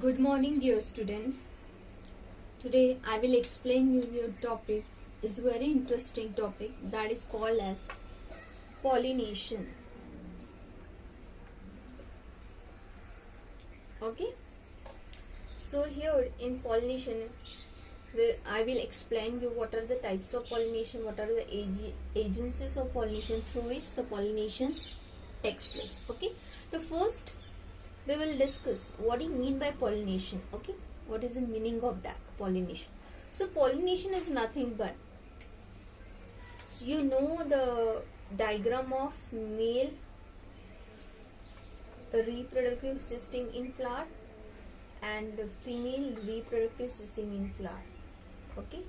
Good morning, dear student. Today I will explain you your topic. Is very interesting topic that is called as pollination. Okay. So here in pollination, I will explain you what are the types of pollination, what are the agencies of pollination through which the pollinations takes place. Okay. The first we will discuss what do you mean by pollination. Okay, what is the meaning of that pollination? So pollination is nothing but, so you know the diagram of male reproductive system in flower and female reproductive system in flower. Okay,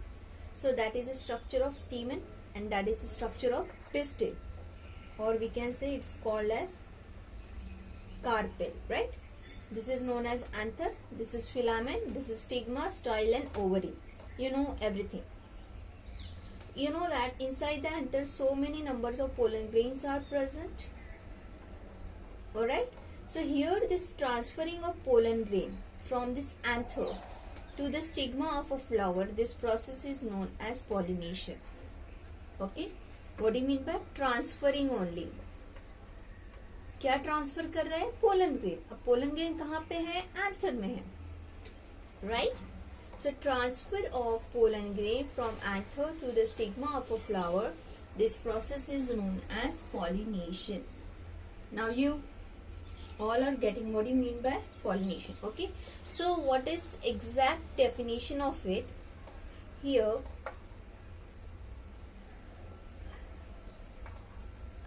so that is a structure of stamen and that is a structure of pistil, or we can say it's called as carpel, right? This is known as anther, this is filament, this is stigma, style and ovary. You know everything. You know that inside the anther so many numbers of pollen grains are present. Alright. So here this transferring of pollen grain from this anther to the stigma of a flower, this process is known as pollination. Okay. What do you mean by transferring only? क्या transfer कर रहा है? Pollen grain. अब pollen grain कहाँ पे है? Anther में है, right? So transfer of pollen grain from anther to the stigma of a flower, this process is known as pollination. Now you all are getting what you mean by pollination. Okay, so what is exact definition of it? Here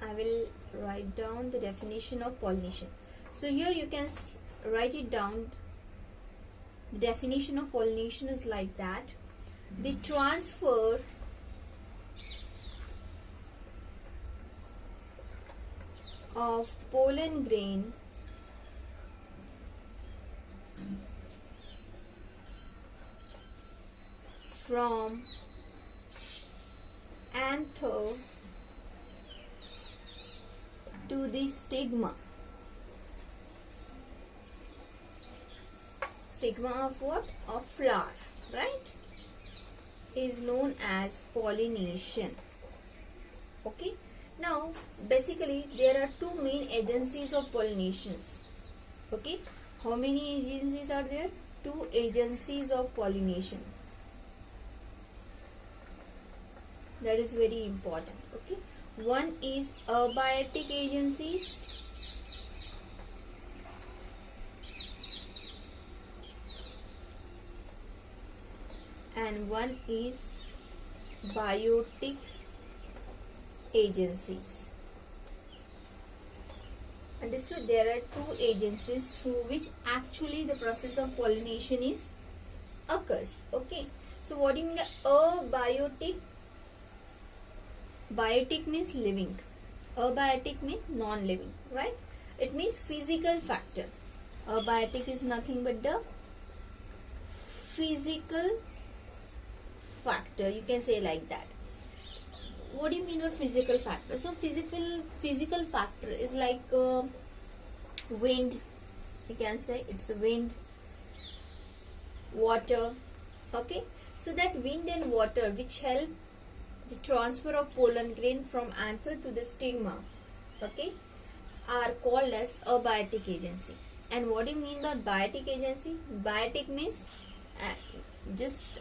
I will write down the definition of pollination. So here you can write it down. The definition of pollination is like that: the transfer of pollen grain from anther to the stigma. Stigma of what? Of flower, right? Is known as pollination. Okay. Now, basically, there are two main agencies of pollinations. Okay. How many agencies are there? Two agencies of pollination. That is very important. Okay. One is abiotic agencies and one is biotic agencies. Understood? There are two agencies through which actually the process of pollination is occurs. Okay. So what do you mean abiotic? Biotic means living, abiotic means non-living, right? It means physical factor. Abiotic is nothing but the physical factor, you can say like that. What do you mean by physical factor? So physical factor is like wind, you can say it's wind, water. Okay, so that wind and water which help the transfer of pollen grain from anther to the stigma, okay, are called as abiotic agency. And what do you mean by biotic agency? Biotic means just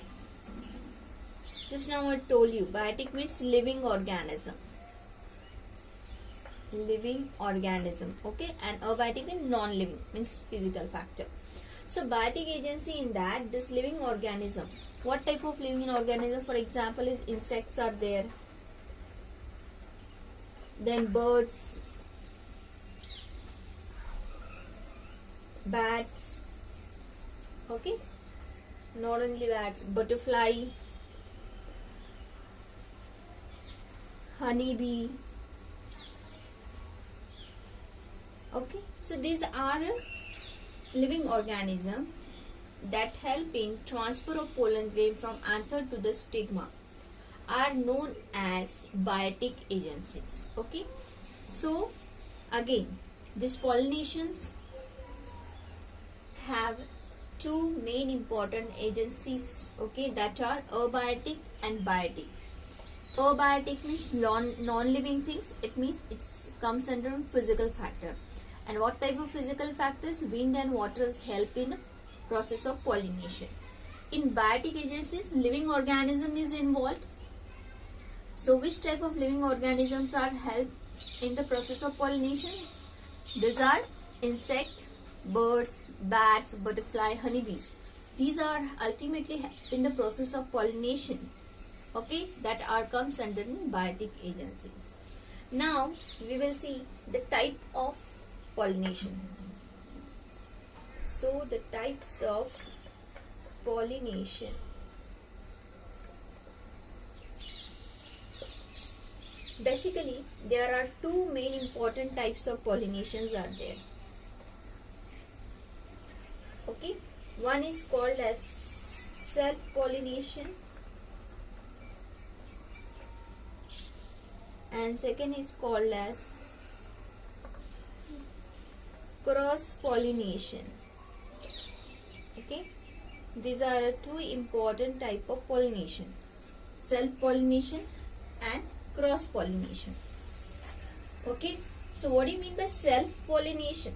now I told you, biotic means living organism. Living organism, okay, and abiotic means non-living, means physical factor. So biotic agency in that, this living organism. What type of living organism? For example, is insects are there, then birds, bats, okay, not only bats, butterfly, honeybee. Okay, so these are living organism that help in transfer of pollen grain from anther to the stigma are known as biotic agencies. Okay, so again, these pollinations have two main important agencies, okay, that are abiotic and biotic. Abiotic means non-living things. It means it comes under physical factor. And what type of physical factors? Wind and waters help in process of pollination. In biotic agencies, living organism is involved. So which type of living organisms are help in the process of pollination? These are insect, birds, bats, butterfly, honeybees. These are ultimately in the process of pollination, okay, that are comes under biotic agency. Now we will see the type of pollination. So the types of pollination. Basically, there are two main important types of pollinations are there. Okay, one is called as self-pollination and second is called as cross-pollination. Okay, these are two important type of pollination: self-pollination and cross-pollination. Okay, so what do you mean by self-pollination?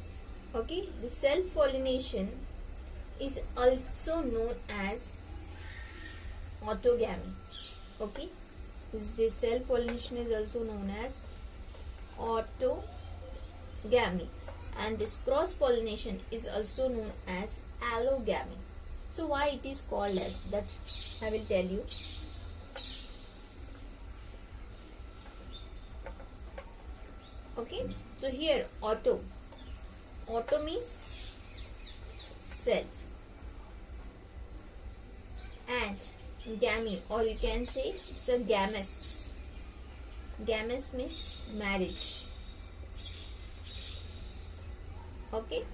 Okay, the self-pollination is also known as autogamy. Okay, this self-pollination is also known as autogamy, and this cross-pollination is also known as allogamy. So why it is called as that, I will tell you. Okay, so here auto means self, and gamy, or you can say it's a gamous. Gamous means marriage. Okay,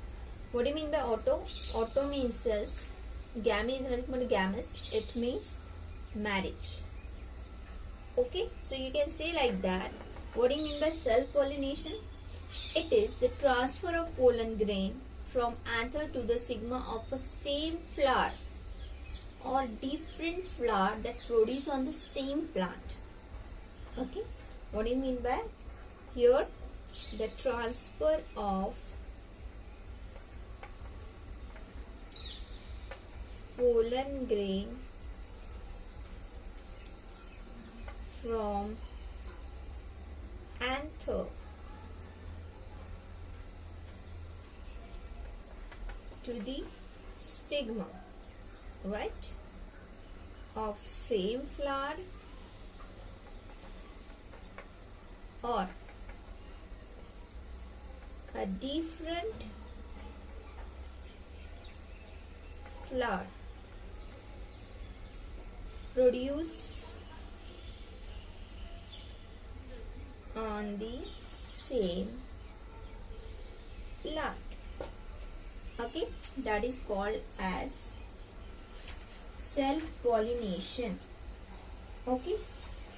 what do you mean by auto? Auto means self, gamy is nothing but gamous, it means marriage. Okay, so you can say like that. What do you mean by self-pollination? It is the transfer of pollen grain from anther to the stigma of a same flower or different flower that produce on the same plant. Okay, what do you mean by here? The transfer of pollen grain from anther to the stigma, right, of same flower or a different flower produce on the same plant. Okay, that is called as self-pollination. Okay,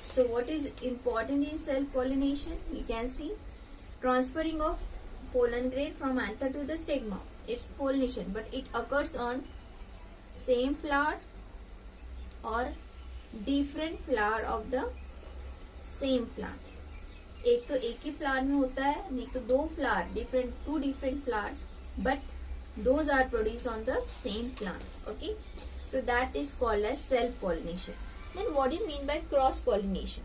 so what is important in self-pollination? You can see transferring of pollen grain from anther to the stigma. It's pollination, but it occurs on same flower or different flower of the same plant. एक तो एक ही flower में होता है, नहीं तो दो flower different, two different flowers, but those are produced on the same plant. Okay, so that is called as self pollination. Then what do you mean by cross pollination?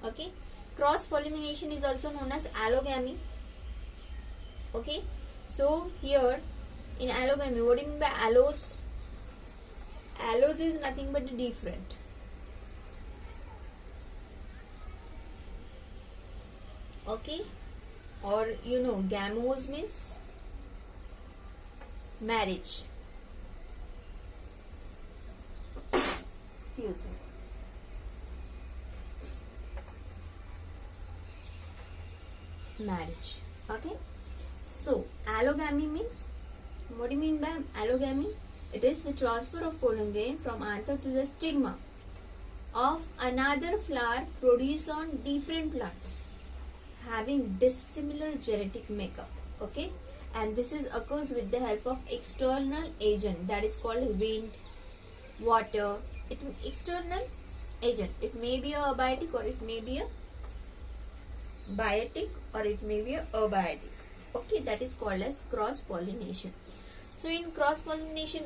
Okay, cross pollination is also known as allogamy. Okay, so here in allogamy, what do you mean by allos? Allos is nothing but different. Okay, or you know, gamos means marriage. Excuse me. Marriage. Okay, so allogamy means, what do you mean by allogamy? It is the transfer of pollen grain from anther to the stigma of another flower produced on different plants having dissimilar genetic makeup. Okay, and this is occurs with the help of external agent, that is called wind, water. External agent, it may be a abiotic or it may be a biotic or it may be a abiotic. Okay, that is called as cross pollination. So in cross pollination,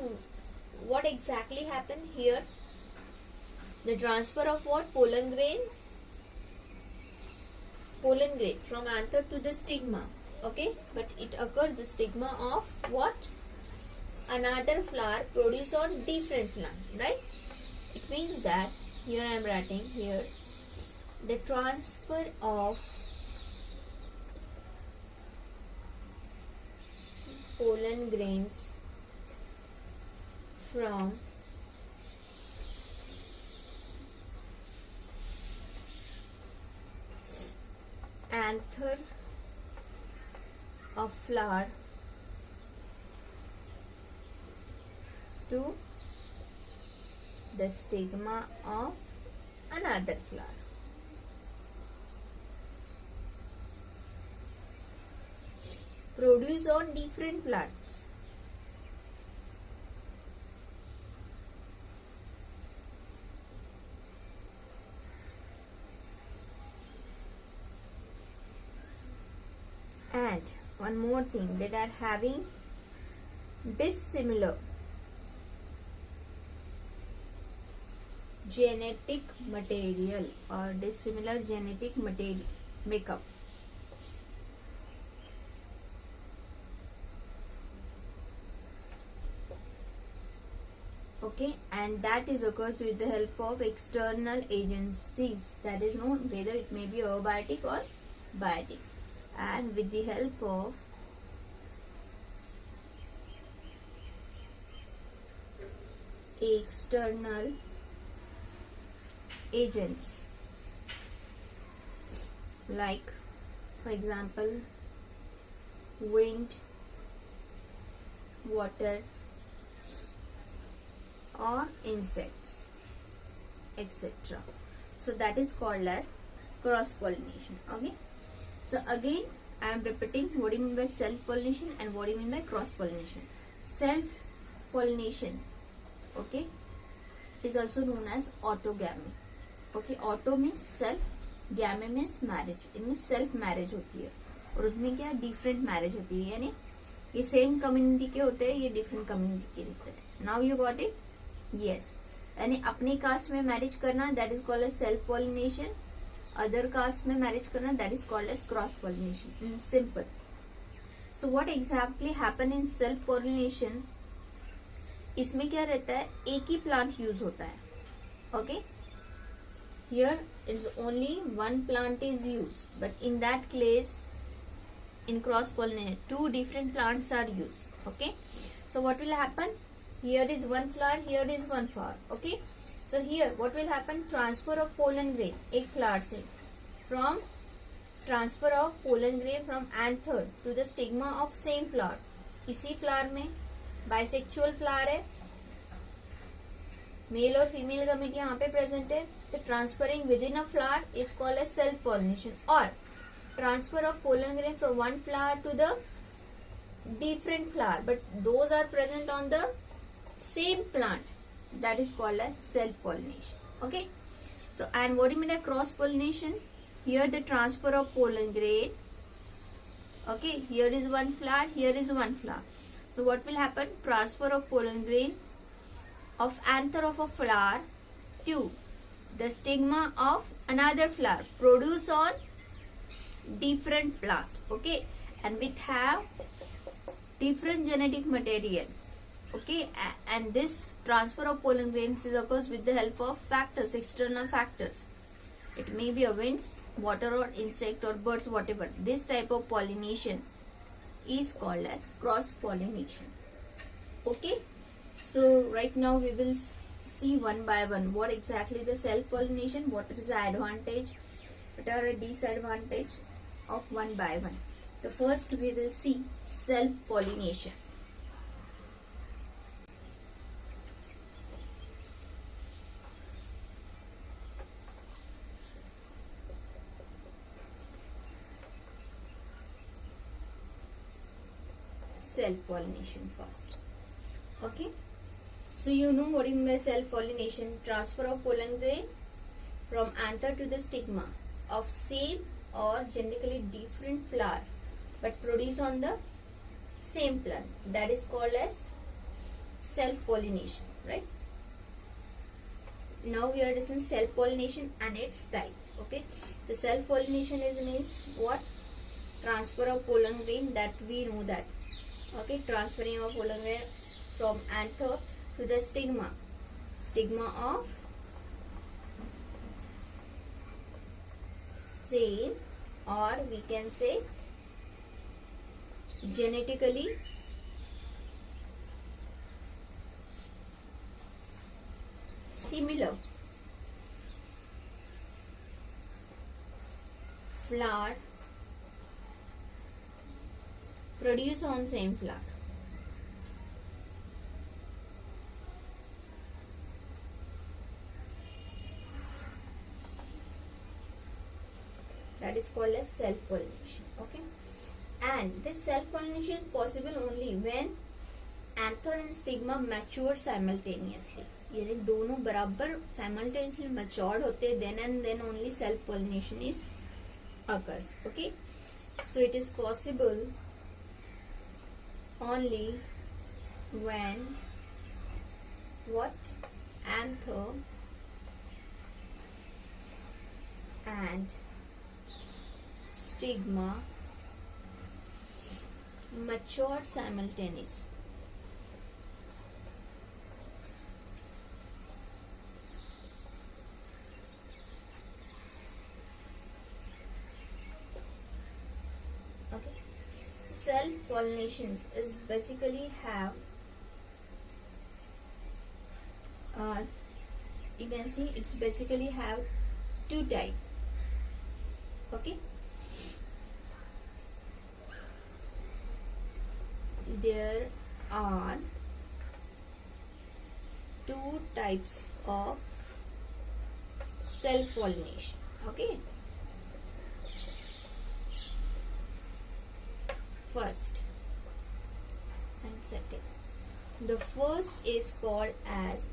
what exactly happened here? The transfer of what? Pollen grain from anther to the stigma. Okay, but it occurs the stigma of what? Another flower produced on different plant, right? It means that here I am writing here the transfer of pollen grains from anther of flower to the stigma of another flower. Produce on different plants. And one more thing, that are having dissimilar genetic material or dissimilar genetic material makeup. Okay, and that is occurs with the help of external agencies, that is known whether it may be abiotic or biotic, and with the help of external agents like, for example, wind, water, or insects, etc. So that is called as cross pollination. Okay, so again I am repeating what do you mean by self pollination and what do you mean by cross pollination. Self pollination, okay, is also known as autogamy. Okay, auto means self, गैमे means marriage. इनमें self marriage होती है और उसमें क्या different marriage होती है, यानी ये सेम कम्युनिटी के होते हैं, ये डिफरेंट कम्युनिटी के होते हैं. Now you got it. Yes, यानी अपनी कास्ट में मैरिज करना that is called as self pollination, अदर कास्ट में मैरिज करना that is called as cross pollination. In simple. So what exactly happen in self pollination, इसमें क्या रहता है, एक ही प्लांट यूज होता है. Okay, here is only one plant is used, but in that case in cross pollination two different plants are used. Okay, so what will happen, here is one flower, here is one flower. Okay, so here what will happen, transfer of pollen grain, एक flower से, from transfer of pollen grain from anther to the stigma of same flower. इसी flower में bisexual flower है, male और female gamete यहाँ पे present है, तो transferring within a flower is called as self pollination. और transfer of pollen grain from one flower to the different flower but those are present on the same plant, that is called as self pollination. Okay, so and what do you mean by cross pollination, here the transfer of pollen grain. Okay, here is one flower, here is one flower, so what will happen, transfer of pollen grain of anther of a flower to the stigma of another flower produce on different plant. Okay, and with have different genetic material. Okay, and this transfer of pollen grains is occurs with the help of factors, external factors. It may be a winds, water, or insect or birds, whatever. This type of pollination is called as cross pollination. Okay, so right now we will see one by one what exactly the self pollination, what is the advantage, what are the disadvantage of one by one. The first we will see self pollination. self-pollination first. Okay. So you know what you mean by self-pollination. Transfer of pollen grain from anther to the stigma of same or genetically different flower but produced on the same plant. That is called as self-pollination, right? Now we are discussing self-pollination and its type. Okay. The self-pollination is means what? Transfer of pollen grain, that we know that. Okay. Transferring of pollen grain from anther to the stigma of same, or we can say genetically similar flower produced on same flower. That is called as self-pollination. Okay. And this self-pollination is possible only when anther and stigma mature simultaneously. यानी दोनों बराबर simultaneously matured होते हैं, then and then only self-pollination is occurs. Okay. So it is possible only when what? Anther and stigma matured simultaneously. Okay. Self-pollination is basically have you can see it's basically have two types. Okay. There are two types of self-pollination. Okay. First and second. The first is called as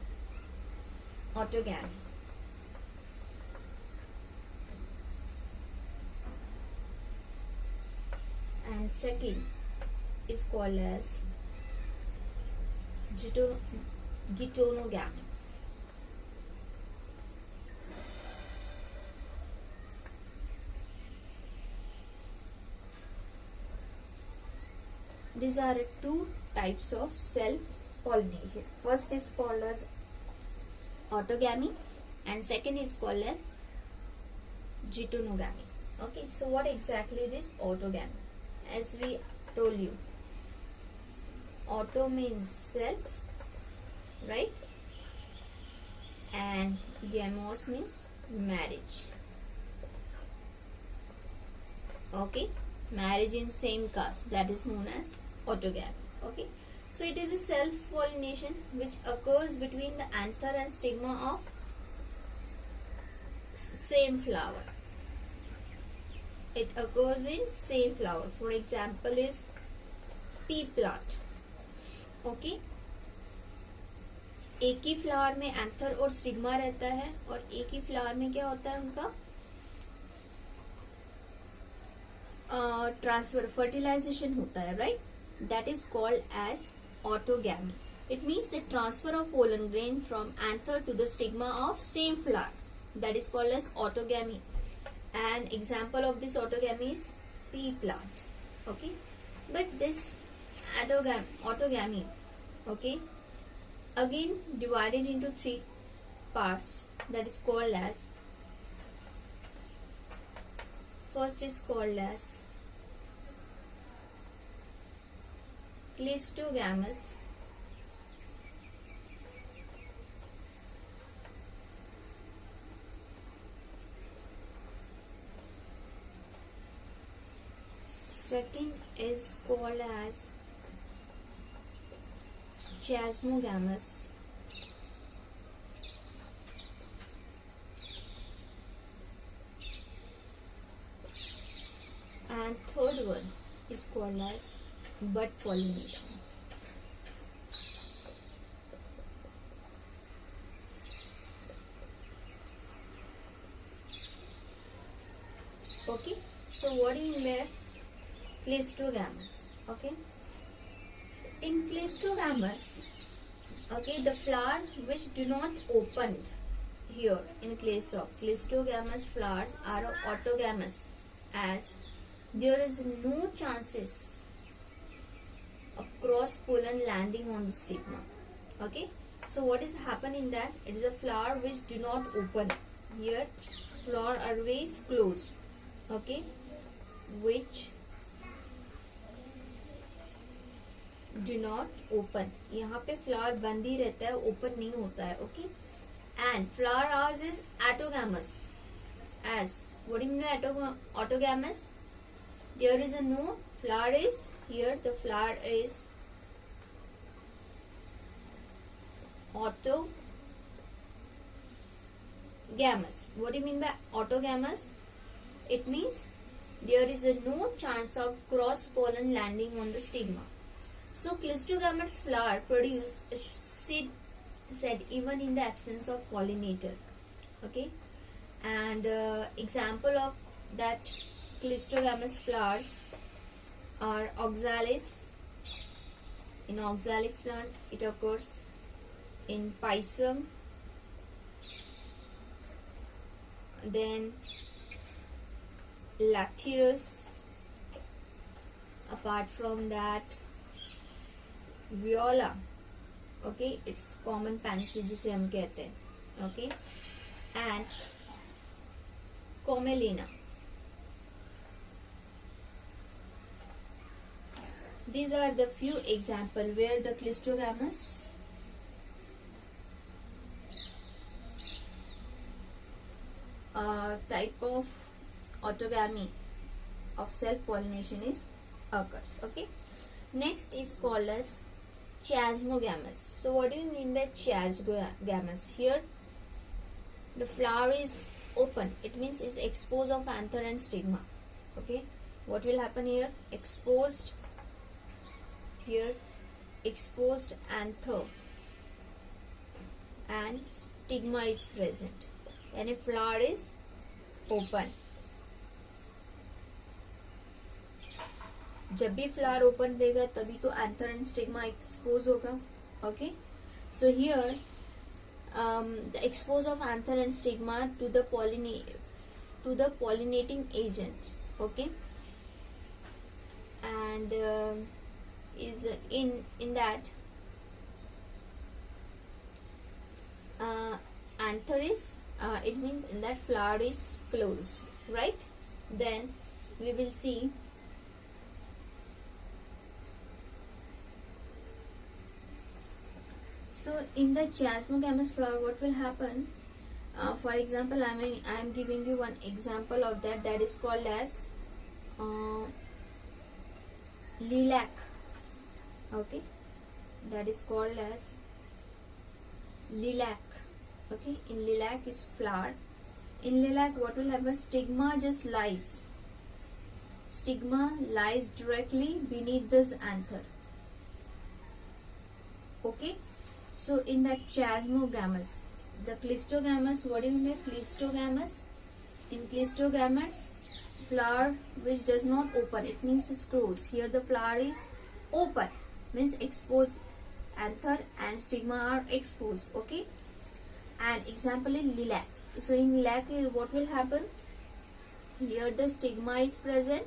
autogamy. And second is called as geitonogamy. These are two types of self-pollination. First is called as autogamy and second is called as geitonogamy. Okay, so what exactly is autogamy? As we told you, auto means self, right? And gamos means marriage. Okay, marriage in same caste, that is known as autogamy. Okay, so it is a self-pollination which occurs between the anther and stigma of same flower. It occurs in same flower. For example is pea plant. Okay, एक ही flower में anther और stigma रहता है और एक ही flower में क्या होता है उनका ट्रांसफर फर्टिलाइजेशन होता है, right? That is called as autogamy. It means the transfer of pollen grain from anther to the stigma of same flower. That is called as autogamy. An example of this autogamy is pea plant. Okay, but this autogamy, okay, again divided into three parts. That is called as, first is called as cleistogamous. Second is called as chiasmogamous. And third one is called as bud pollination. Okay, so what do you mean by cleistogamous? Okay, in cleistogamous, okay, the flower which do not open here in case of cleistogamous flowers are autogamous, as there is no chances of cross pollen landing on the stigma. Okay, so what is happening in that? It is a flower which do not open. Here flower are always closed. Okay, which do not open. यहाँ पे flower बंद ही रहता है, open नहीं होता है. Okay, and flower house is autogamous. As what do you mean by autogamous? There is a no flower is here. The flower is autogamous. What do you mean by autogamous? It means there is a no chance of cross pollen landing on the stigma. So cleistogamous flower produce a seed set even in the absence of pollinator. Okay, and example of that cleistogamous flowers are oxalis. In oxalis plant it occurs, in pisum, then lathyrus. Apart from that, viola. Okay, it's common pansy जिसे हम कहते हैं. Okay, and commelina. These are the few examples where the cleistogamous type of autogamy of self pollination is occurs. Okay, next is called as chiasmogamous. So what do you mean by chiasmogamous? Here the flower is open, it means is exposed of anther and stigma. Okay, what will happen here? Exposed, here exposed anther and stigma is present, and a flower is open. जब भी flower open रहेगा तभी तो anther and stigma expose होगा. Okay, so here the expose of anther and stigma to the pollinating agent. Okay, and is in that anther is it means in that flower is closed, right? Then we will see so in the chiasmogamous flower what will happen. For example, I am giving you one example of that is called as lilac. Okay, that is called as lilac. Okay, in lilac is flower. In lilac what will happen? Stigma lies directly beneath this anther. Okay, so in that chiasmogamous, the cleistogamous, what do you mean by cleistogamous? In cleistogamous, flower which does not open, it means it's closed. Here the flower is open, means exposed, anther and stigma are exposed. Okay, and example in lilac. So in lilac what will happen? Here the stigma is present,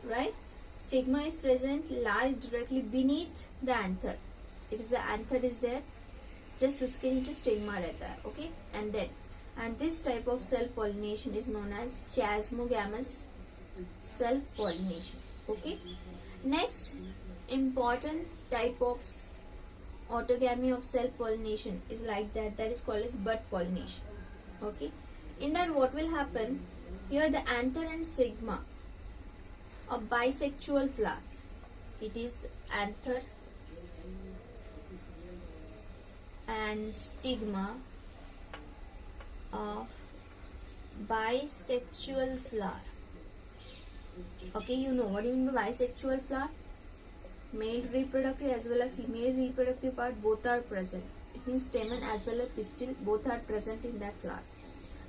right? Stigma is present, lies directly beneath the anther. It is the anther is there, just उसके नीचे stigma रहता है. Okay, and this type of self pollination is known as chiasmogamous self pollination. Okay, next important type of autogamy of self pollination is like that is called as bud pollination. Okay, in that what will happen? Here the anther and stigma of bisexual flower. It is anther and stigma of bisexual flower. Okay, you know what do you mean by bisexual flower? male reproductive as well as female reproductive part, both are present. It means stamen as well as pistil, both are present in that flower.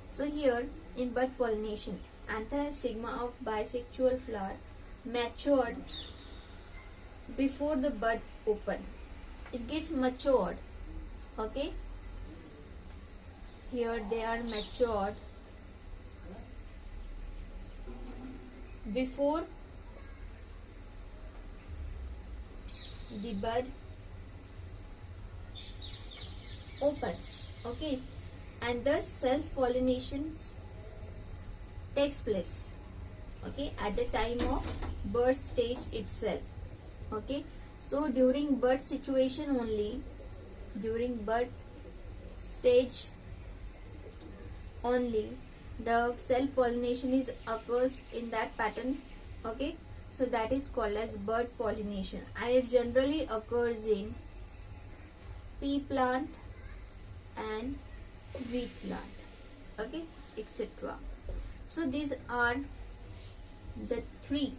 So here in bud pollination, anther and stigma of bisexual flower matured before the bud open. It gets matured. Okay. Here they are matured before the bud opens. Okay. And thus self-pollination takes place. Okay. At the time of birth stage itself. Okay. So during birth situation only, during birth stage only, the self pollination is occurs in that pattern. Okay, so that is called as bud pollination, and it generally occurs in pea plant and wheat plant. Okay, etc. So these are the three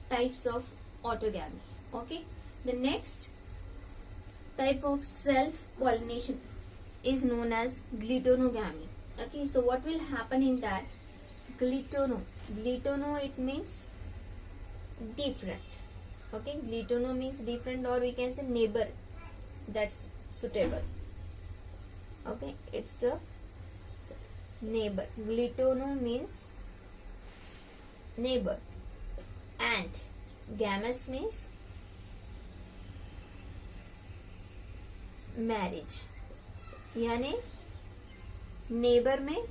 types of autogamy. Okay, the next type of self pollination is known as glutinogamy. Okay, so what will happen in that? Glutono, it means different. Okay, glutono means different, or we can say neighbor. That's suitable. Okay, it's a neighbor. Glutono means neighbor, and gamous means marriage. यानी neighbour में,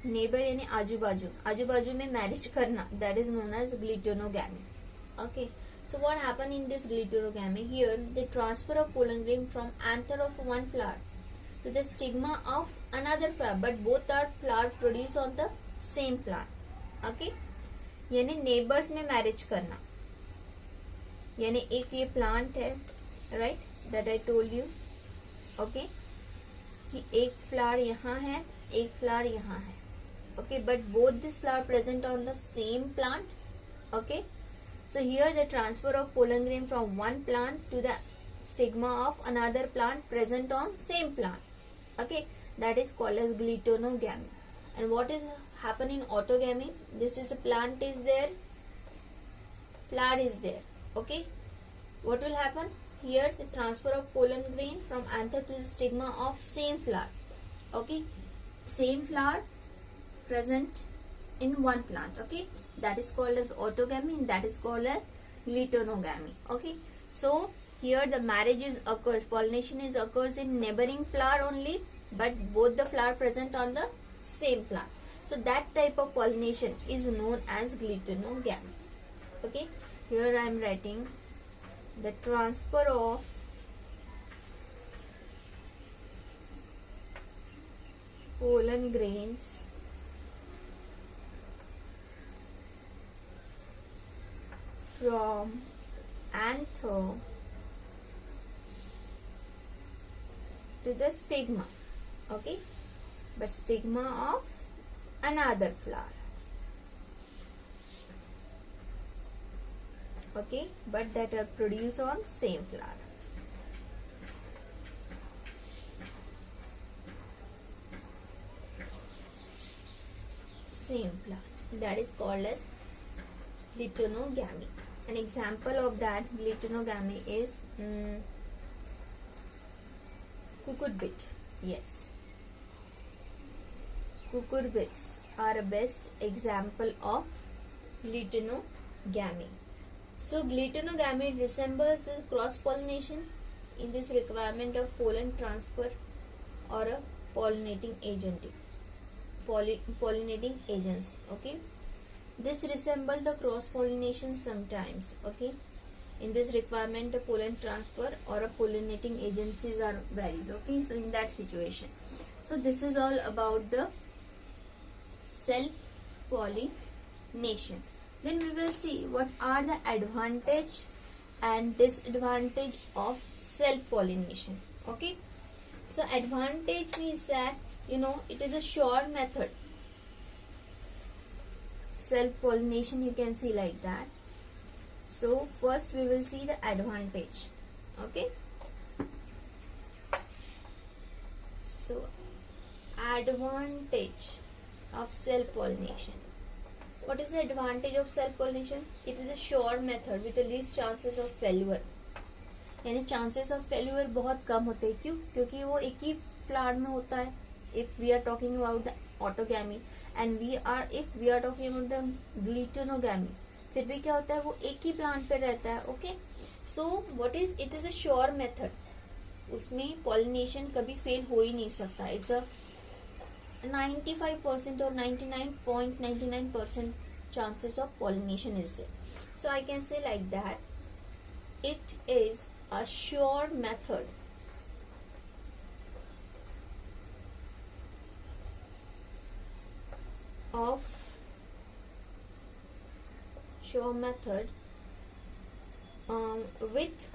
neighbour यानी आजू बाजू में marriage करना, that is known as geitonogamy. Okay, so what happen in this glutinogamy? Here the transfer of pollen grain from anther of one flower to the stigma of another flower, but both are flower produced on the same plant. Okay, यानी neighbours में marriage करना, यानी एक ये plant है, right, that I told you. Okay, एक flower यहाँ है, एक फ्लावर यहाँ है. Okay, but both this flower present on the same plant. Okay, so here the transfer of pollen grain from one plant to the stigma of another plant present on same plant. Okay, that is called as glutinogamy. And what is happen in autogamy? This is a plant is there, flower is there. Okay, what will happen? Here the transfer of pollen grain from anther to the stigma of same flower. Okay, same flower present in one plant. Okay, that is called as autogamy, and that is called as glutinogamy. Okay, so here the marriage is occurs, pollination is occurs in neighboring flower only, but both the flower present on the same plant. So that type of pollination is known as glutinogamy. Okay, here I am writing the transfer of pollen grains from anther to the stigma. Okay, but stigma of another flower. Okay, but that are produced on same flower. Same plant. That is called as glutinogamy. An example of that glutinogamy is cucurbit. Yes, cucurbits are a best example of glutinogamy. So glutinogamy resembles cross-pollination in this requirement of pollen transfer or a pollinating agent. Pollinating agents. Okay, this resemble the cross-pollination sometimes. Okay, in this requirement the pollen transfer or a pollinating agencies are varies. Okay, so in that situation, so this is all about the self-pollination. Then we will see what are the advantage and disadvantage of self-pollination. Okay, so advantage means that it is a sure method. Self-pollination you can see like that. So first we will see the advantage. Okay, so advantage of self pollination. What is the advantage of self pollination? It is a sure method with the least chances of failure. यानी chances of failure बहुत कम होते हैं. क्यों? क्योंकि वो एक ही flower में होता है. If we are talking about the autogamy and if we are talking about the geitonogamy, फिर भी क्या होता है, वो एक ही प्लांट पे रहता है. Okay, so what is it is a sure method. उसमें पॉलिनेशन कभी फेल हो ही नहीं सकता. It's a 95% or 99.99% chances of pollination is there. So I can say like that, it is a sure method of with,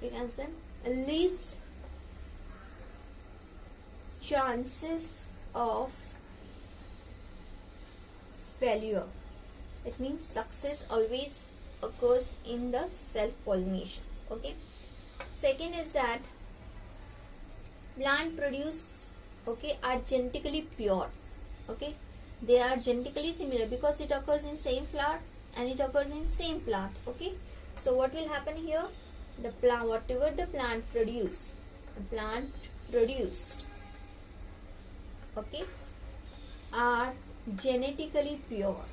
you can say, least chances of failure. It means success always occurs in the self pollination. Okay, second is that plant produce, okay, are genetically pure. Okay, they are genetically similar because it occurs in same flower and it occurs in same plant. Okay, so what will happen here, the plant, whatever the plant produced, okay, are genetically pure,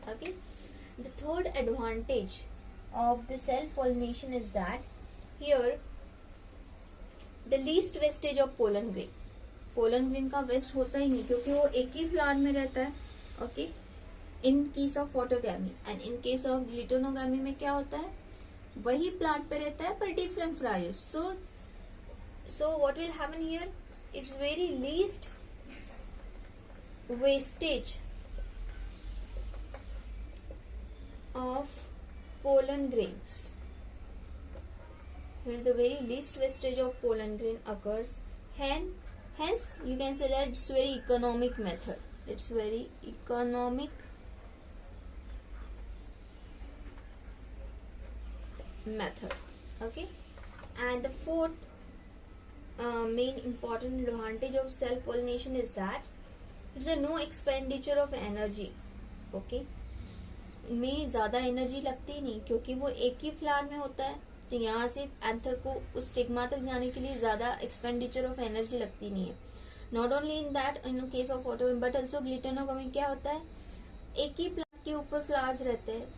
okay. The third advantage of the self pollination is that here the least wastage of pollen grain. Pollen grain का waste होता ही नहीं क्योंकि वो एक ही flower में रहता है. Okay, in case of autogamy and in case of geitonogamy में क्या होता है, वही प्लांट पे रहता है पर different flowers. So what will happen here, it's very least wastage of pollen grains. Here the very least wastage of pollen grain occurs. Hence you can say that it's very economic method. It's very economic method. Okay, and the fourth main important advantage of self pollination is that it's a no expenditure of energy. Okay, में ज्यादा energy लगती नहीं क्योंकि वो एक ही flower में होता है. तो यहाँ से एंथर को उस स्टिग्मा तक जाने के लिए ज्यादा एक्सपेंडिचर ऑफ एनर्जी लगती नहीं है. Not only in that, in case of auto but also ग्लिटोनोगमी क्या होता है, एक ही प्लांट के ऊपर फ्लावर्स रहते हैं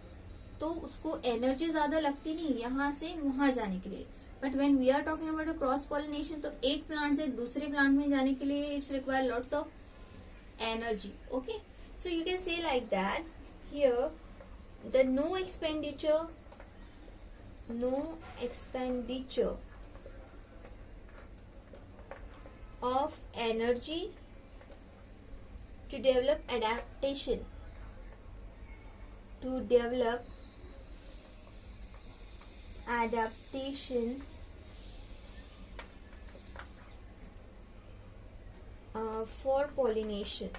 तो उसको एनर्जी ज्यादा लगती नहीं यहाँ से वहां जाने के लिए. But when we are talking about cross pollination, तो एक प्लांट से दूसरे प्लांट में जाने के लिए it's require lots of energy. Okay, so you can say like that here the no expenditure of energy to develop adaptation for pollination.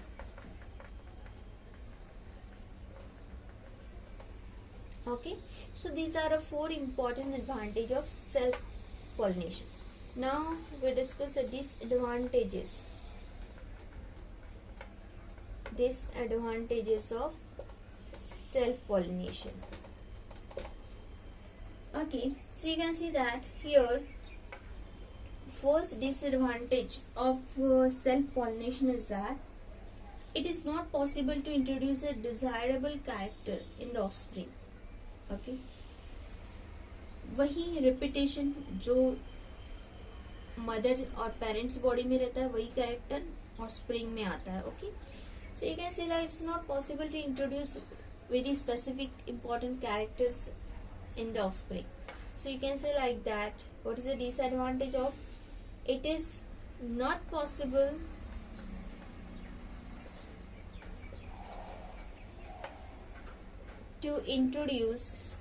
Okay, so these are the four important advantages of self pollination. Now we discuss the disadvantages of self pollination. Okay, so you can see that here first disadvantage of self pollination is that it is not possible to introduce a desirable character in the offspring. Okay, वही repetition जो mother और parents body में रहता है वही character offspring में आता है. Okay, so you can say that it's not possible to introduce very specific important characters in the offspring. So you can say like that, what is the disadvantage of, it is not possible to introduce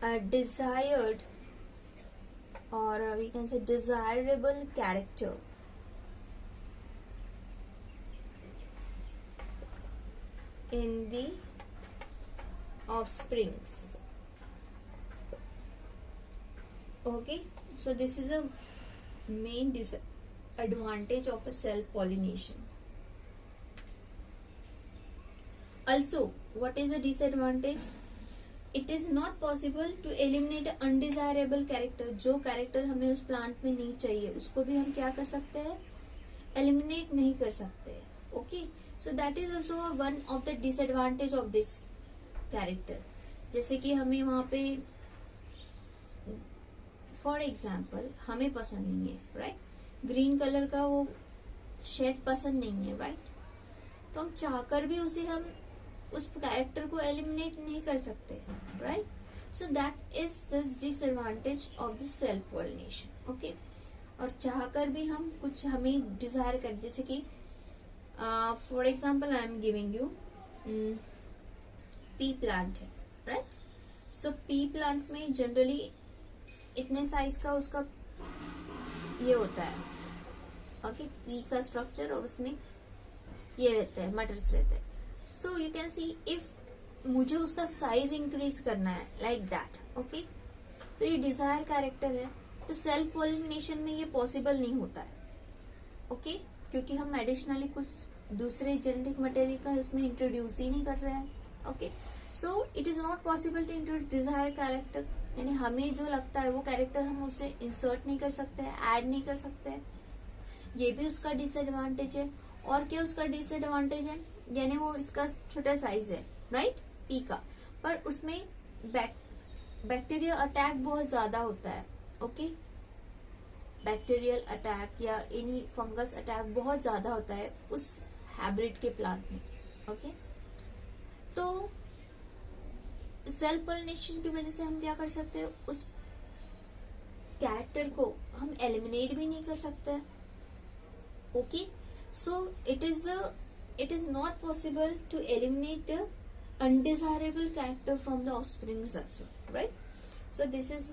a desired or we can say desirable character in the offsprings. Okay, so this is a main disadvantage of a self pollination. Also, what is the disadvantage? It is not possible to eliminate undesirable character. जो character हमें उस plant में नहीं चाहिए उसको भी हम क्या कर सकते हैं, eliminate नहीं कर सकते हैं. Okay, so that is also one of the disadvantage of this character. जैसे कि हमें वहाँ पे फॉर एग्जाम्पल हमें पसंद नहीं है, राइट, ग्रीन कलर का वो शेड पसंद नहीं है, राइट, तो हम चाहकर भी उसे हम उस कैरेक्टर को एलिमिनेट नहीं कर सकते हैं, right. So that is the disadvantage of the self pollination. Okay, और चाहकर भी हम कुछ हमें डिजायर कर, जैसे कि for example I am giving U P plant है, राइट. सो पी प्लांट में जनरली इतने साइज का उसका ये होता है, ओके, पी का स्ट्रक्चर, और उसमें ये रहता है, मटर्स रहते हैं. सो यू कैन सी इफ मुझे उसका साइज इंक्रीज करना है लाइक दैट, ओके, तो ये डिजायर कैरेक्टर है, तो सेल्फ पॉलिनेशन में ये पॉसिबल नहीं होता है, ओके, क्योंकि हम एडिशनली कुछ दूसरे जेनेटिक मटेरियल का इसमें इंट्रोड्यूस ही नहीं कर रहे हैं. Okay, so it is not possible to introduce desire character, यानी हमें जो लगता है वो कैरेक्टर हम उसे इंसर्ट नहीं कर सकते हैं, ऐड नहीं कर सकते हैं. ये भी उसका डिसएडवांटेज है. और क्या उसका डिसएडवांटेज है, यानी वो इसका छोटा साइज है, राइट, पी का, पर उसमें बैक्टीरियल अटैक बहुत ज्यादा होता है. ओके, बैक्टीरियल अटैक या एनी फंगस अटैक बहुत ज्यादा होता है उस हाइब्रिड के प्लांट में. ओके, तो सेल्फ पॉलिनेशन की वजह से हम क्या कर सकते हैं, उस कैरेक्टर को हम एलिमिनेट भी नहीं कर सकते. Okay, so it is not possible to eliminate the undesirable character from the offsprings also, right? So this is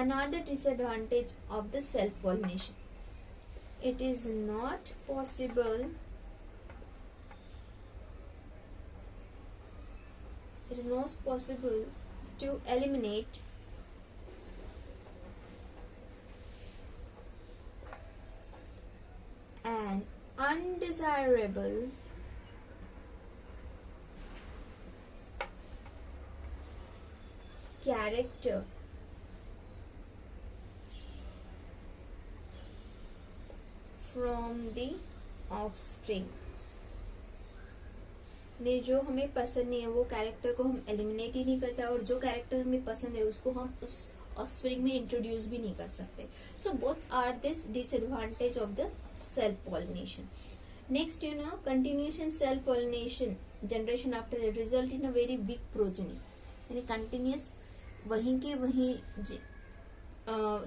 another disadvantage of the self pollination. It is not possible to eliminate an undesirable character from the offspring. ने जो हमें पसंद नहीं है वो character को हम eliminate ही नहीं करते, और जो कैरेक्टर हमें पसंद है उसको हम उस ऑफस्प्रिंग में इंट्रोड्यूस भी नहीं कर सकते. So both are this disadvantage of the self pollination. Next, you know, continuation self pollination generation after result in a very weak progeny. यानी कंटिन्यूस वहीं के वहीं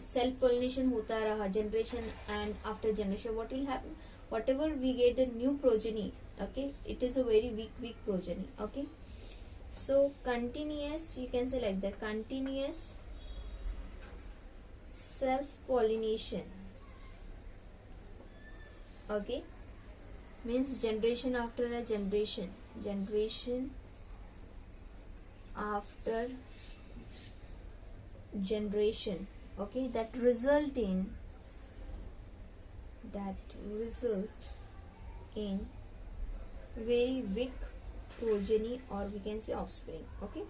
सेल्फ पॉलिनेशन होता रहा generation and after generation. What will happen, whatever we get a new progeny, okay, it is a very weak progeny. Okay, so continuous, you can say like that, continuous self pollination, okay, means generation after a generation after generation, okay, that result in very weak progeny, or we can say offspring. Okay,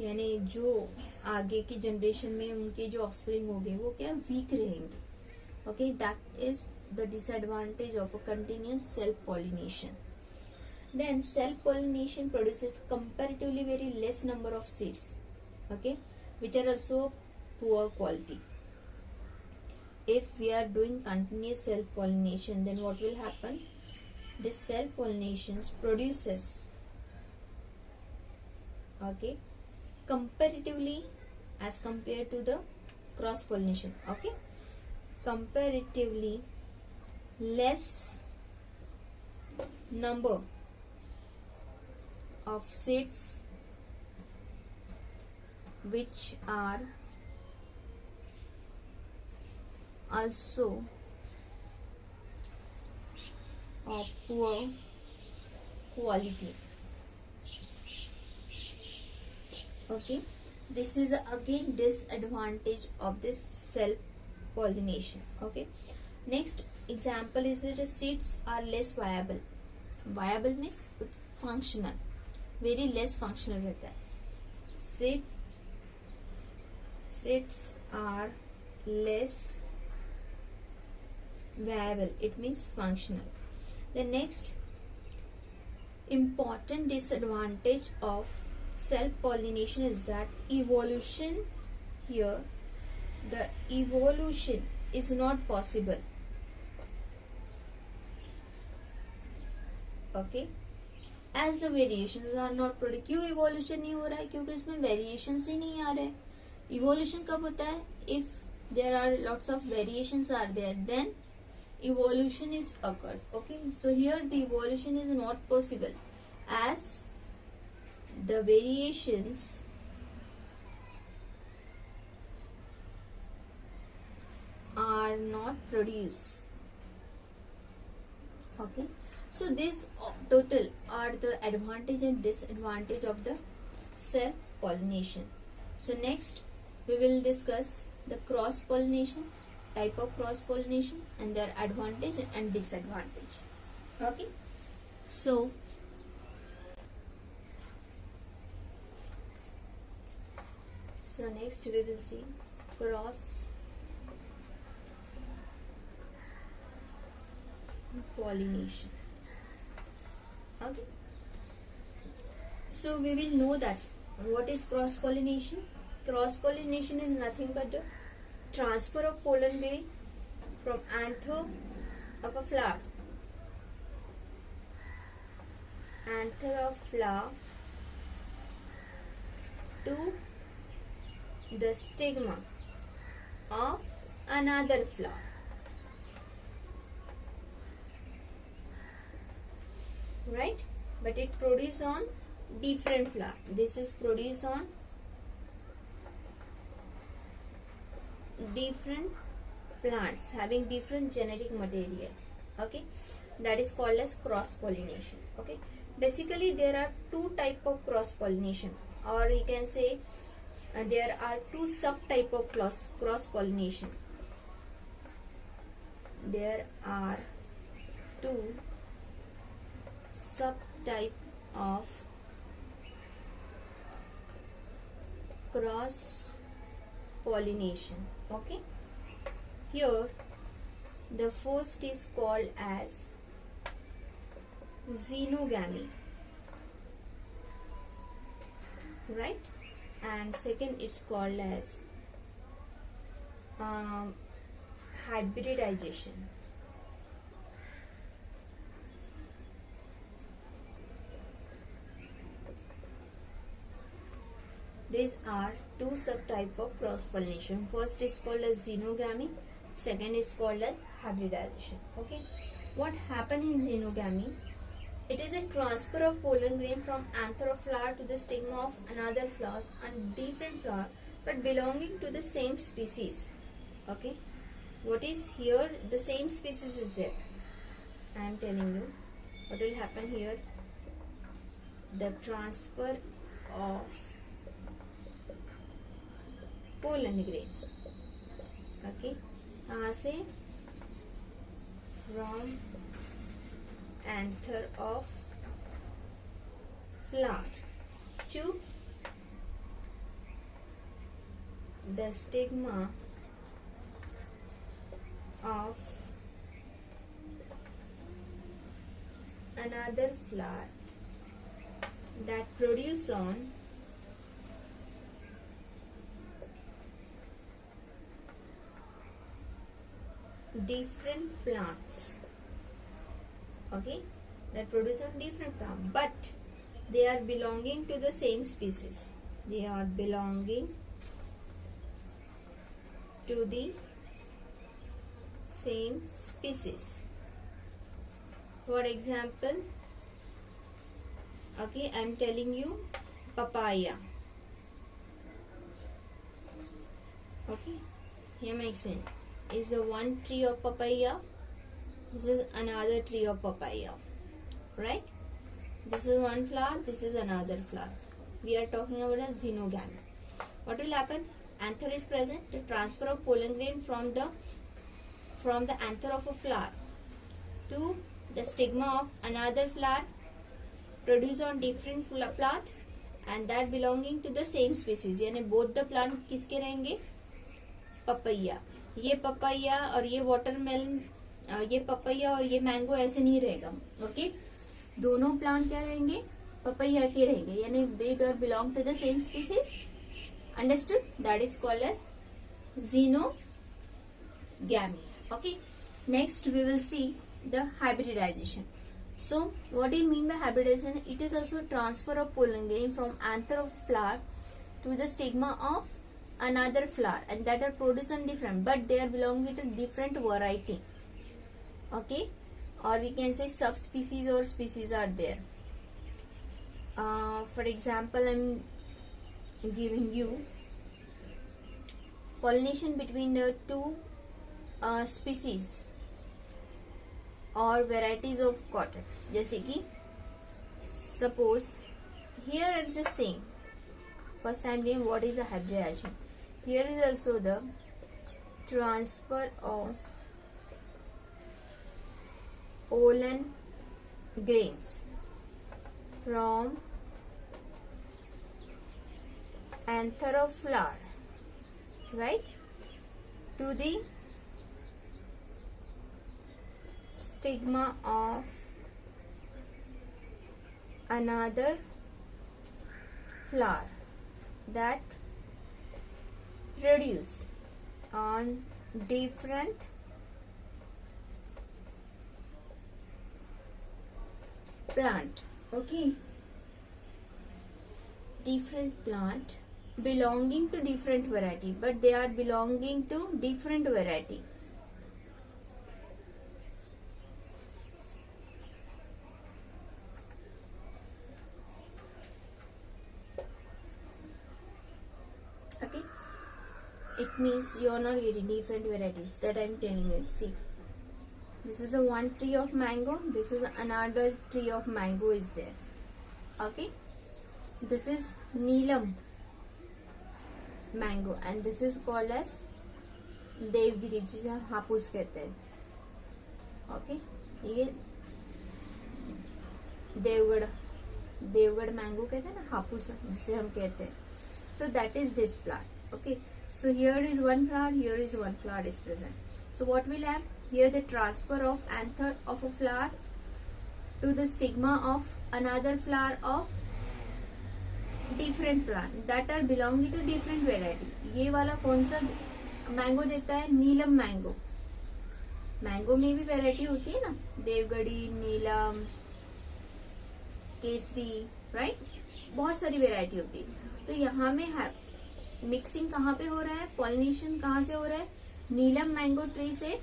यानी जो आगे की generation में उनके जो offspring होंगे वो क्या वीक रहेंगे. Okay, that is the disadvantage of a continuous self pollination. Then self pollination produces comparatively very less number of seeds, okay, which are also poor quality. If we are doing continuous self pollination, then what will happen, this self pollination produces, okay, comparatively as compared to the cross pollination, okay, comparatively less number of seeds which are also of poor quality. Okay, this is again disadvantage of this self pollination. Okay, next example is that seeds are less viable. Viable means functional, very less functional रहता है. Seeds are less viable, it means functional. The next important disadvantage of self-pollination is that evolution, here the evolution is not possible. Okay, as the variations are not produced. क्यों evolution नहीं हो रहा है? क्योंकि इसमें variations ही नहीं आ रहे. Evolution कब होता है? If there are lots of variations are there, then evolution is occurs. Okay, so here the evolution is not possible as the variations are not produced. Okay, so these total are the advantage and disadvantage of the self pollination. So next we will discuss the cross pollination, type of cross pollination and their advantage and disadvantage. Okay, so next we will see cross pollination. Okay, so we will know that what is cross pollination. Cross pollination is nothing but the transfer of pollen grain from anther of a flower to the stigma of another flower. Right, but it produces on different flower. This is produced on different plants having different genetic material. Okay, that is called as cross pollination. Okay, basically there are two type of cross pollination, or you can say there are two subtype of cross pollination. There are two subtype of cross pollination. Okay, here the first is called as xenogamy, right, and second it's called as hybridization. These are two subtype of cross pollination. First is called as xenogamy, second is called as hybridization. Okay, what happen in xenogamy? It is a transfer of pollen grain from anther of flower to the stigma of another flower and different flower but belonging to the same species. Okay, what is here? The same species is there. I am telling you what will happen here. The transfer of pollen grain. Okay, कहाँ से? From anther of flower to the stigma of another flower that produce on different plants. Okay, that produce on different plants, but they are belonging to the same species. They are belonging to the same species. For example, okay, I am telling you papaya. Okay, here I explain. is a one tree of papaya. This is another tree of papaya, right? This is one flower, this is another flower. We are talking about a xenogamy. What will happen? Anther is present. The transfer of pollen grain from the anther of a flower to the stigma of another flower produced on different plant and that belonging to the same species. यानी both the plant किसके रहेंगे? Papaya. ये papaya और ये watermelon, ये papaya और ये mango ऐसे नहीं रहेगा. ओके, दोनों प्लांट क्या रहेंगे? पपैया के रहेंगे. यानी they belong to the same species. Understood? That is called as xenogamy. Okay. Next we will see the hybridization. So what do you mean by hybridization? It is also transfer of pollen grain from anther of flower to the stigma of another flower and that are produced on different, but they are belonging to different variety. Okay, or we can say subspecies or species are there. For example, I'm giving you pollination between the two species or varieties of cotton. जैसे कि suppose here it's the same. First I'm doing what is a hybridization. Here is also the transfer of pollen grains from anther of flower, right, to the stigma of another flower that produce on different plant. Okay, different plant belonging to different variety, but they are belonging to different variety. Okay, it means you are not getting different varieties, that I am telling you. See, this is the one tree of mango, this is another tree of mango is there. Okay, this is Neelam mango and this is called as Devgiri, जिसे हापुस कहते हैं. Okay, ये Deogarh mango कहते हैं ना, हापुस जिसे हम कहते हैं. So that is this plant. Okay, so here is one flower, here is one flower is present. So what will have here? The transfer of anther of a flower to the stigma of another flower of different plant that are belonging to different variety. ये वाला कौन सा mango देता है? नीलम mango. Mango में भी variety होती है ना, देवगढ़ी, नीलम, केसरी, राइट, बहुत सारी वैरायटी होती है. तो यहाँ में मिक्सिंग कहाँ पे हो रहा है? पॉलिनेशन कहाँ से हो रहा है? नीलम मैंगो ट्री से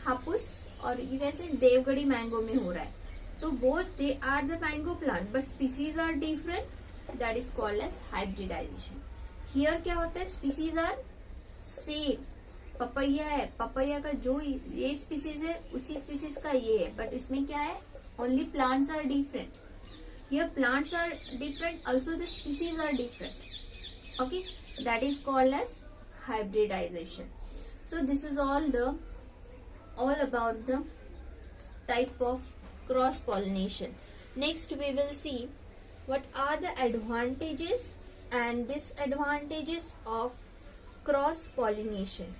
हापुस और ये कैसे देवगढ़ी मैंगो में हो रहा है. तो both they are the mango plant but species are different. That is called as hybridization. Here क्या होता है? Species are same. पपैया है, पपैया का जो ये स्पीसीज है उसी स्पीसीज का ये है, बट इसमें क्या है? Only plants are different. Here plants are different, also the species are different. Okay, that is called as hybridization. So this is all about the type of cross pollination. Next we will see what are the advantages and disadvantages of cross pollination.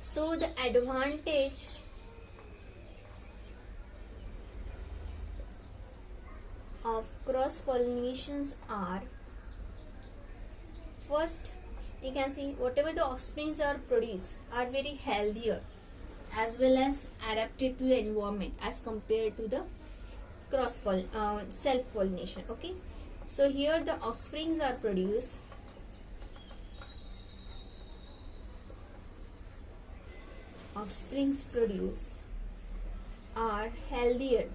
So the advantage of cross pollinations are, first you can see whatever the offsprings are produced are very healthier as well as adapted to the environment as compared to the self pollination. Okay, so here the offsprings are produced are healthier.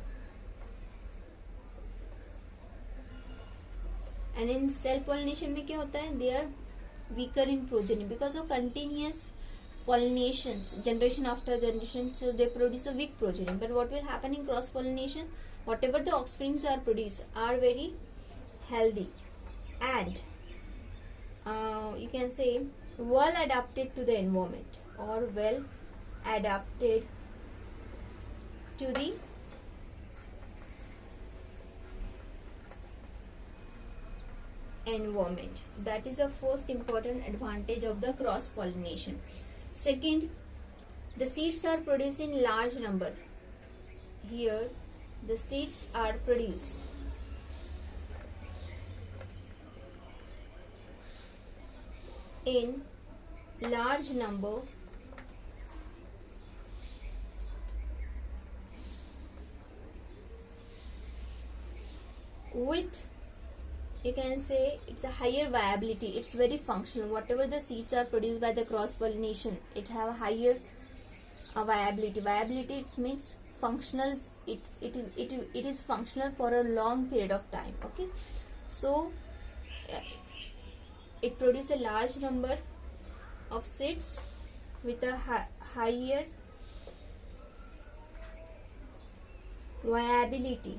And in self pollination में क्या होता है? They are weaker in progeny because of continuous pollinations, generation after generation, so they produce a weak progeny. But what will happen in cross pollination? Whatever the offsprings are produced are very healthy and you can say well adapted to the environment, or well adapted to the environment. That is the first important advantage of the cross pollination. Second, the seeds are produced in large number. Here the seeds are produced in large number with, you can say, it's a higher viability. It's very functional. Whatever the seeds are produced by the cross pollination, it have a higher viability. Viability, it means functional. It is functional for a long period of time. Okay, so it produces a large number of seeds with a higher viability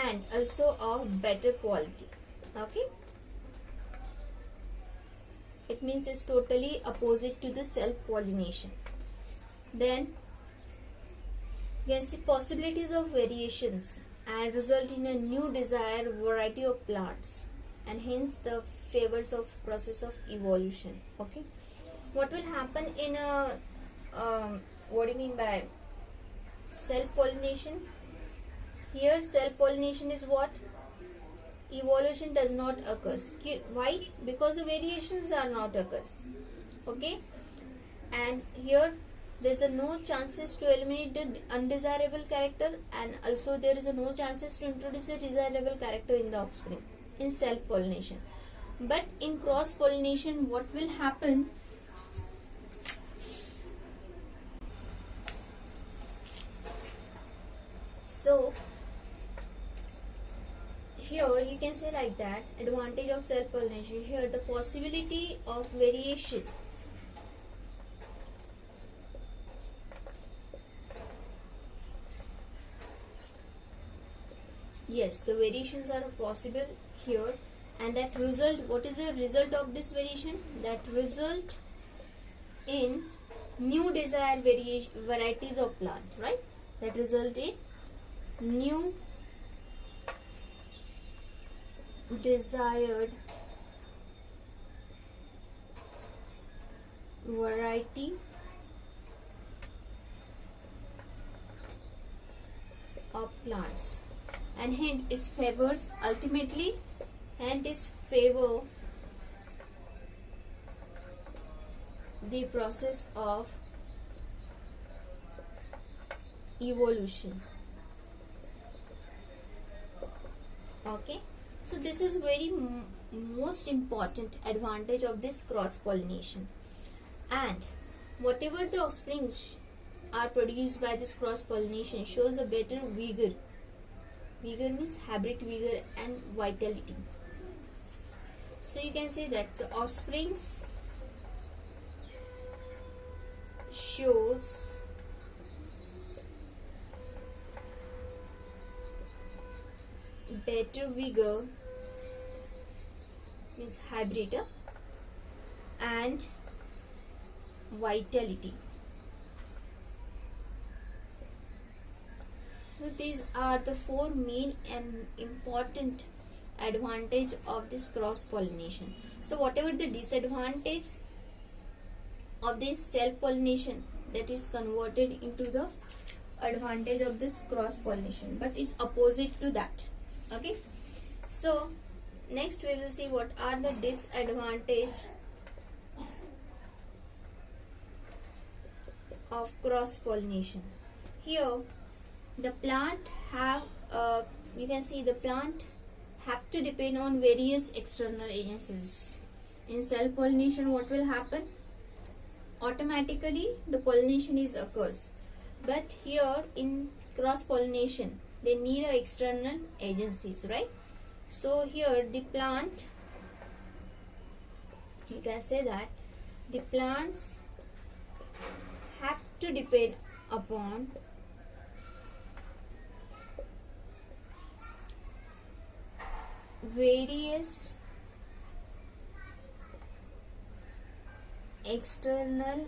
and also of better quality. Okay, it means it's totally opposite to the self pollination. Then you can see possibilities of variations and result in a new desired variety of plants, and hence the favors of process of evolution. Okay, what will happen in a what do you mean by self pollination? Here self pollination is what? Evolution does not occur. Why? Because the variations are not occurs. Okay, and here there is no chances to eliminate the undesirable character, and also there is no chances to introduce a desirable character in the offspring in self pollination. But in cross pollination, what will happen? So here you can say like that, advantage of self pollination. Here the possibility of variation yes, the variations are possible here, and that result, what is the result of this variation? That result in new desired varieties of plants, right? That result in new desired variety of plants, and hence it favors ultimately, and it favor the process of evolution. Okay, so this is very most important advantage of this cross pollination. And whatever the offsprings are produced by this cross pollination shows a better vigor. Vigor means hybrid vigor and vitality. So you can say that the offsprings shows better vigor means hybrid and vitality. So these are the four main and important advantage of this cross pollination. So whatever the disadvantage of this self pollination, that is converted into the advantage of this cross pollination, but it's opposite to that. Okay, so next we will see what are the disadvantage of cross pollination. Here the plant have you can see the plant have to depend on various external agencies. In self pollination, what will happen? Automatically the pollination is occurs, but here in cross pollination they need external agencies, right? So here the plant you can say that the plants have to depend upon various external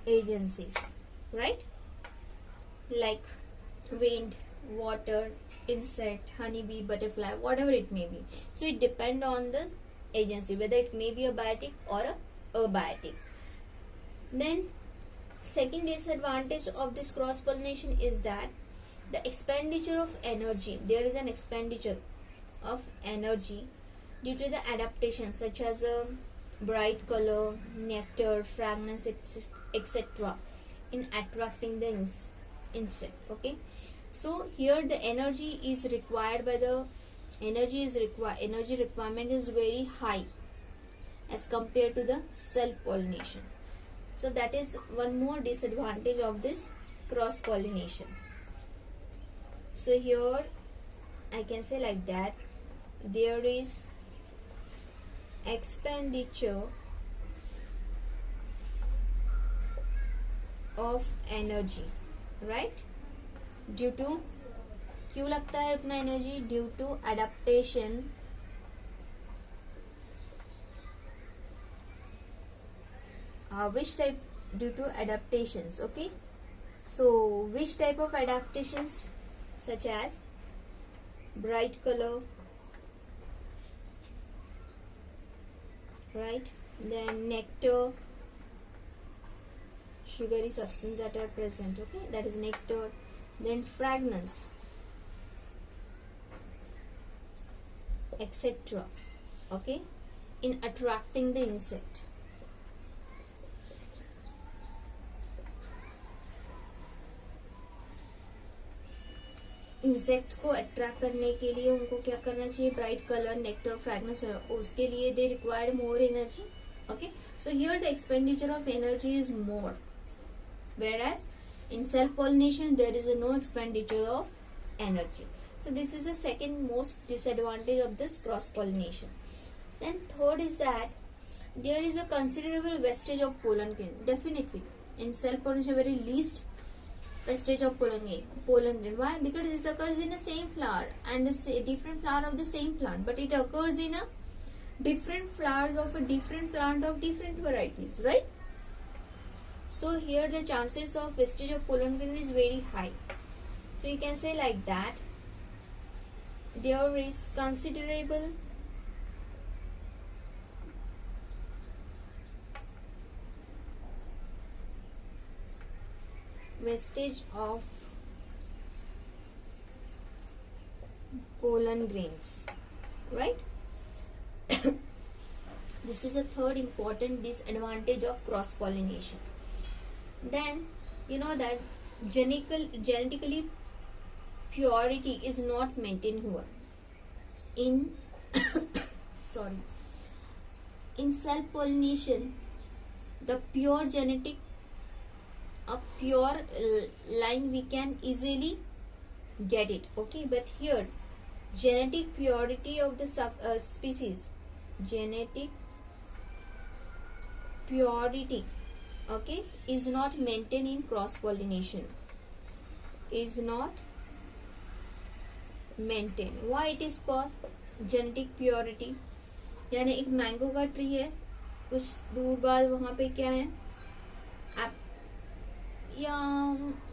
agencies, right? Like wind, water, insect, honeybee, butterfly, whatever it may be. So it depends on the agency, whether it may be a biotic or a abiotic. Then second disadvantage of this cross pollination is that the expenditure of energy, there is an expenditure of energy due to the adaptation such as bright color, nectar, fragrance, etc. in attracting the insect. Okay, so here the energy requirement is very high as compared to the self pollination. So that is one more disadvantage of this cross pollination. So here I can say like that there is expenditure of energy, right? Due to, क्यों लगता है उतना energy? Due to adaptation which type? Due to adaptations. Okay, so which type of adaptations? Such as bright color, right? Then nectar, sugary substance that are present. Okay, that is nectar. Then fragrance, etc. Okay, in attracting the insect. Insect को attract करने के लिए उनको क्या करना चाहिए? Bright colour, nectar, fragrance, उसके लिए they required more energy. Okay, so here the expenditure of energy is more, whereas in self pollination there is no expenditure of energy. So this is the second most disadvantage of this cross pollination. Then third is that there is a considerable wastage of pollen grain. Definitely in self pollination very least wastage of pollen grain. Why? Because this occurs in the same flower and the different flower of the same plant, but it occurs in a different flowers of a different plant of different varieties, right? So here the chances of wastage of pollen grain is very high. So you can say like that there is considerable wastage of pollen grains, right? This is a third important disadvantage of cross pollination. Then you know that genetically purity is not maintained here in sorry, in self pollination the pure genetic, a pure line we can easily get it. Okay, but here genetic purity of the species, genetic purity, okay, is not maintained in cross pollination, is not maintained. Why it is called genetic purity? यानी एक mango का tree है, कुछ दूर बाद वहां पे क्या है, या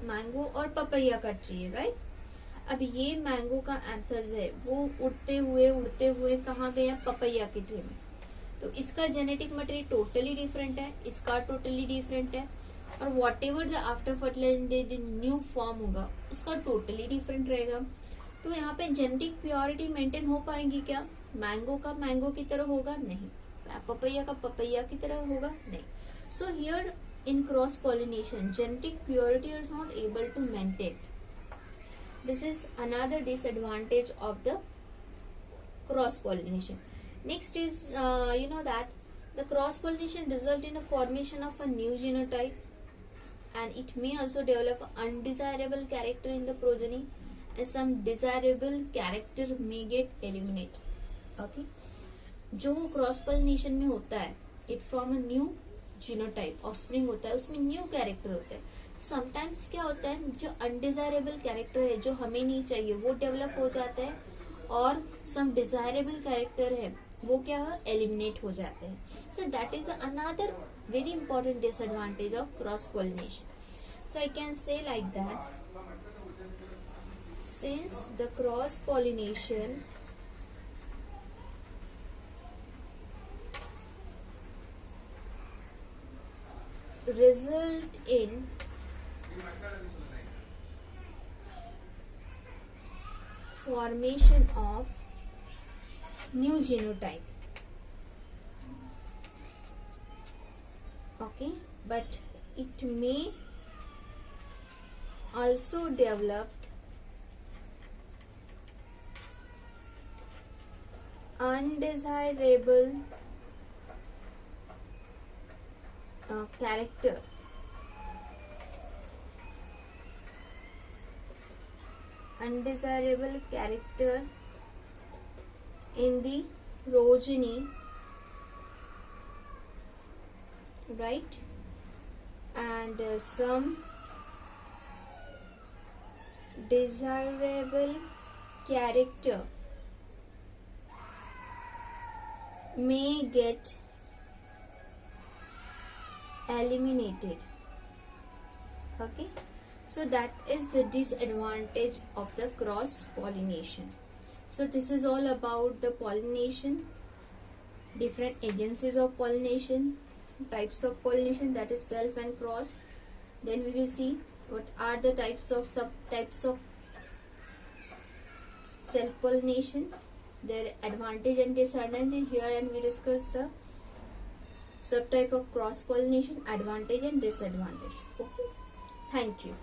मैंगो और पपैया का ट्री है, राइट? अब ये मैंगो का एंथर्स है, वो उड़ते हुए कहाँ गया? पपैया के ट्री में. तो इसका जेनेटिक मटेरियल टोटली डिफरेंट है, इसका टोटली डिफरेंट है, और whatever the after fertilization new form होगा उसका टोटली डिफरेंट रहेगा. तो यहाँ पे जेनेटिक प्योरिटी मेंटेन हो पाएगी क्या? मैंगो का मैंगो की तरह होगा? नहीं. पपैया का पपैया की तरह होगा? नहीं. So here in cross pollination genetic purity is not able to maintain. This is another disadvantage of the cross pollination. Next is you know that the cross pollination result in a formation of a new genotype, and it may also develop undesirable character in the progeny, and some desirable character may get eliminated. Okay, जो cross pollination में होता है, it from a new genotype, offspring होता है, उसमें new character होता है। Sometimes क्या होता है, जो अनडिजायरेबल कैरेक्टर है, जो हमें नहीं चाहिए, वो डेवलप हो जाता है, और सम डिजायरेबल कैरेक्टर है वो क्या है, एलिमिनेट हो जाते हैं। So that is another very important disadvantage of cross pollination. So I can say like that, since the cross pollination result in formation of new genotype, okay, but it may also develop undesirable character, undesirable character in the progeny, right, and some desirable character may get eliminated, okay. So that is the disadvantage of the cross pollination. So this is all about the pollination, different agencies of pollination, types of pollination, that is self and cross. Then we will see what are the types of subtypes of self pollination, their advantage and disadvantage here, and we discuss the subtype of cross pollination, advantage and disadvantage. Okay, thank you.